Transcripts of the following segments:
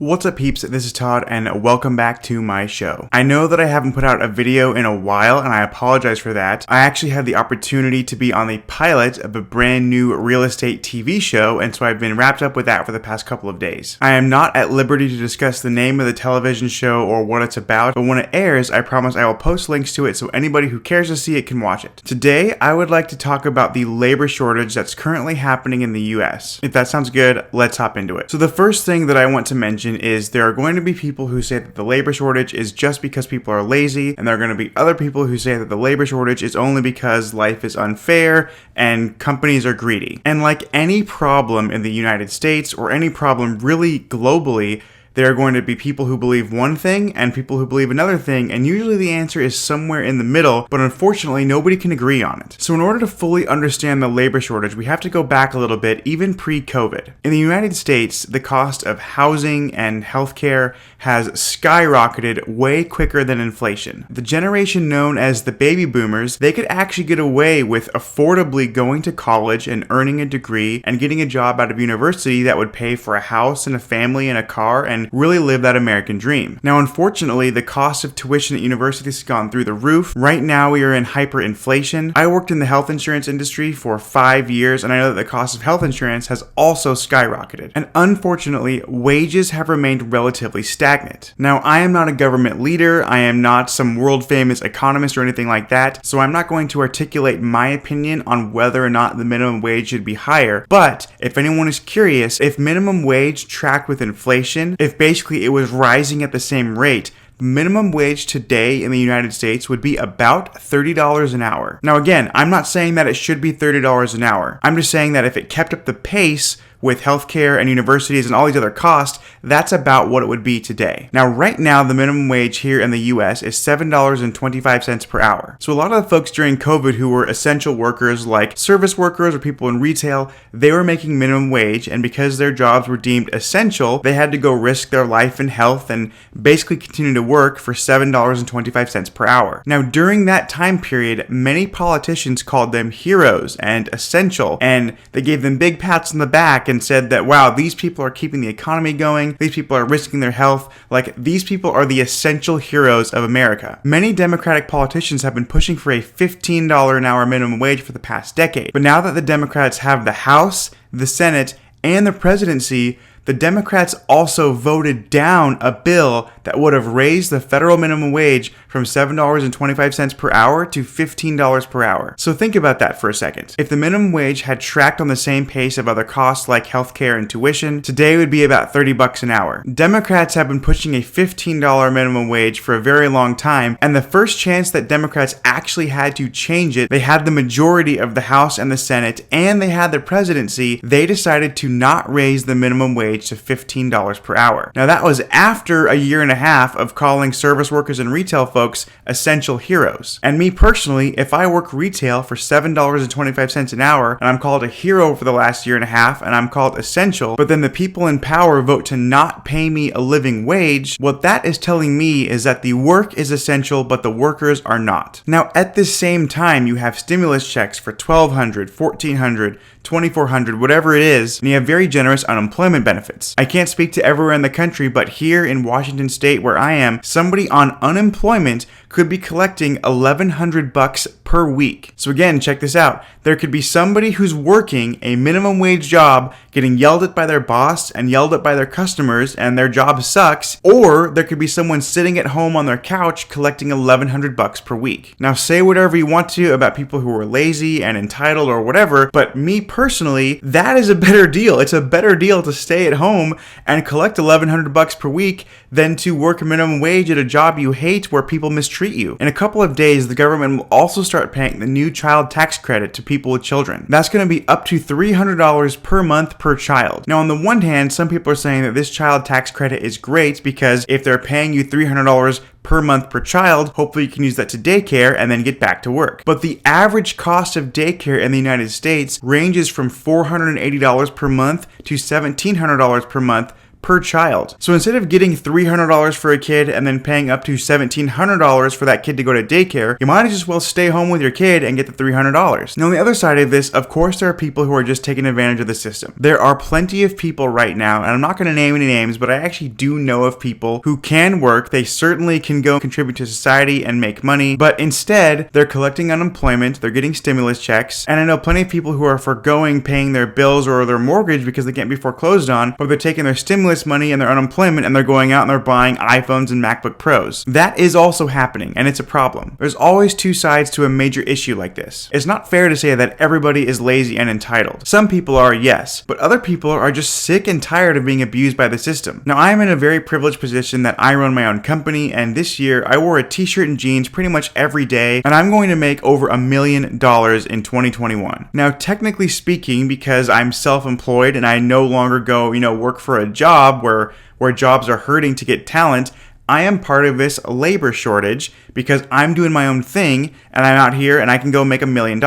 What's up peeps, this is Todd and welcome back to my show. I know that I haven't put out a video in a while and I apologize for that. I actually had the opportunity to be on the pilot of a brand new real estate TV show, and so I've been wrapped up with that for the past couple of days. I am not at liberty to discuss the name of the television show or what it's about, but when it airs, I promise I will post links to it so anybody who cares to see it can watch it. Today, I would like to talk about the labor shortage that's currently happening in the US. If that sounds good, let's hop into it. So the first thing that I want to mention is there are going to be people who say that the labor shortage is just because people are lazy, and there are going to be other people who say that the labor shortage is only because life is unfair and companies are greedy. And like any problem in the United States or any problem really globally, there are going to be people who believe one thing and people who believe another thing, and usually the answer is somewhere in the middle, but unfortunately nobody can agree on it. So in order to fully understand the labor shortage, we have to go back a little bit, even pre-COVID. In the United States, the cost of housing and healthcare has skyrocketed way quicker than inflation. The generation known as the baby boomers, they could actually get away with affordably going to college and earning a degree and getting a job out of university that would pay for a house and a family and a car and really live that American dream. Now, unfortunately, the cost of tuition at universities has gone through the roof. Right now, we are in hyperinflation. I worked in the health insurance industry for 5 years, and I know that the cost of health insurance has also skyrocketed. And unfortunately, wages have remained relatively stagnant. Now, I am not a government leader. I am not some world-famous economist or anything like that, so I'm not going to articulate my opinion on whether or not the minimum wage should be higher. But if anyone is curious, if minimum wage tracked with inflation, if basically it was rising at the same rate, minimum wage today in the United States would be about $30 an hour. Now again, I'm not saying that it should be $30 an hour. I'm just saying that if it kept up the pace with healthcare and universities and all these other costs, that's about what it would be today. Now, right now, the minimum wage here in the US is $7.25 per hour. So a lot of the folks during COVID who were essential workers like service workers or people in retail, they were making minimum wage, and because their jobs were deemed essential, they had to go risk their life and health and basically continue to work for $7.25 per hour. Now, during that time period, many politicians called them heroes and essential, and they gave them big pats on the back and said that, wow, these people are keeping the economy going, these people are risking their health, like these people are the essential heroes of America. Many Democratic politicians have been pushing for a $15 an hour minimum wage for the past decade. But now that the Democrats have the House, the Senate, and the presidency, the Democrats also voted down a bill that would have raised the federal minimum wage from $7.25 per hour to $15 per hour. So think about that for a second. If the minimum wage had tracked on the same pace of other costs like healthcare and tuition, today it would be about $30 an hour. Democrats have been pushing a $15 minimum wage for a very long time, and the first chance that Democrats actually had to change it, they had the majority of the House and the Senate, and they had the presidency, they decided to not raise the minimum wage to $15 per hour. Now that was after a year and a half of calling service workers and retail folks essential heroes. And me personally, if I work retail for $7.25 an hour and I'm called a hero for the last year and a half and I'm called essential, but then the people in power vote to not pay me a living wage, what that is telling me is that the work is essential but the workers are not. Now at the same time, you have stimulus checks for $1,200, $1,400, $2,400, whatever it is, and you have very generous unemployment benefits. I can't speak to everywhere in the country, but here in Washington State where I am, somebody on unemployment could be collecting $1,100 per week. So again, check this out. There could be somebody who's working a minimum wage job, getting yelled at by their boss and yelled at by their customers, and their job sucks, or there could be someone sitting at home on their couch collecting $1,100 per week. Now say whatever you want to about people who are lazy and entitled or whatever, but me personally, that is a better deal. It's a better deal to stay at home and collect $1,100 per week than to work a minimum wage at a job you hate where people mistreat you. In a couple of days, the government will also start paying the new child tax credit to people with children. That's going to be up to $300 per month per child. Now, on the one hand, some people are saying that this child tax credit is great because if they're paying you $300 per month per child, hopefully you can use that to daycare and then get back to work. But the average cost of daycare in the United States ranges from $480 per month to $1,700 per month per child. So instead of getting $300 for a kid and then paying up to $1,700 for that kid to go to daycare, you might as well stay home with your kid and get the $300. Now on the other side of this, of course there are people who are just taking advantage of the system. There are plenty of people right now, and I'm not going to name any names, but I actually do know of people who can work. They certainly can go contribute to society and make money, but instead they're collecting unemployment, they're getting stimulus checks, and I know plenty of people who are foregoing paying their bills or their mortgage because they can't be foreclosed on, but they're taking their stimulus money and their unemployment and they're going out and they're buying iPhones and MacBook Pros. That is also happening, and it's a problem. There's always two sides to a major issue like this. It's not fair to say that everybody is lazy and entitled. Some people are, yes, but other people are just sick and tired of being abused by the system. Now, I am in a very privileged position that I run my own company, and this year I wore a t-shirt and jeans pretty much every day, and I'm going to make over $1 million in 2021. Now, technically speaking, because I'm self-employed and I no longer go, work for a job where jobs are hurting to get talent, I am part of this labor shortage because I'm doing my own thing and I'm out here and I can go make $1 million.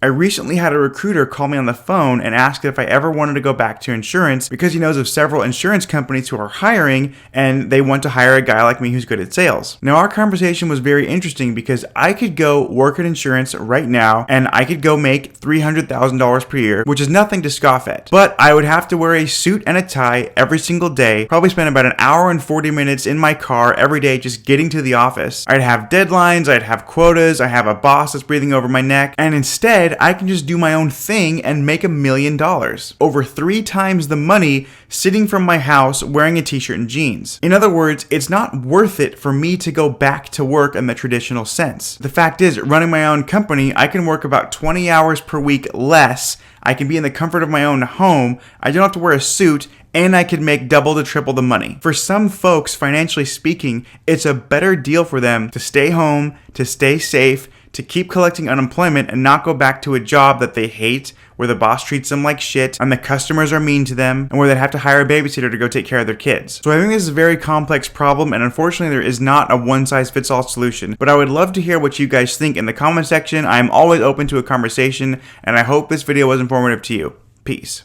I recently had a recruiter call me on the phone and ask if I ever wanted to go back to insurance because he knows of several insurance companies who are hiring and they want to hire a guy like me who's good at sales. Now, our conversation was very interesting because I could go work at insurance right now and I could go make $300,000 per year, which is nothing to scoff at. But I would have to wear a suit and a tie every single day, probably spend about an hour and 40 minutes in my car every day just getting to the office. I'd have deadlines, I'd have quotas, I have a boss that's breathing over my neck, and instead I can just do my own thing and make $1 million. Over 3 times the money sitting from my house wearing a t-shirt and jeans. In other words, it's not worth it for me to go back to work in the traditional sense. The fact is, running my own company, I can work about 20 hours per week less. I can be in the comfort of my own home. I don't have to wear a suit, and I could make double to triple the money. For some folks, financially speaking, it's a better deal for them to stay home, to stay safe, to keep collecting unemployment and not go back to a job that they hate, where the boss treats them like shit and the customers are mean to them, and where they have to hire a babysitter to go take care of their kids. So I think this is a very complex problem, and unfortunately there is not a one-size-fits-all solution. But I would love to hear what you guys think in the comment section. I am always open to a conversation, and I hope this video was informative to you. Peace.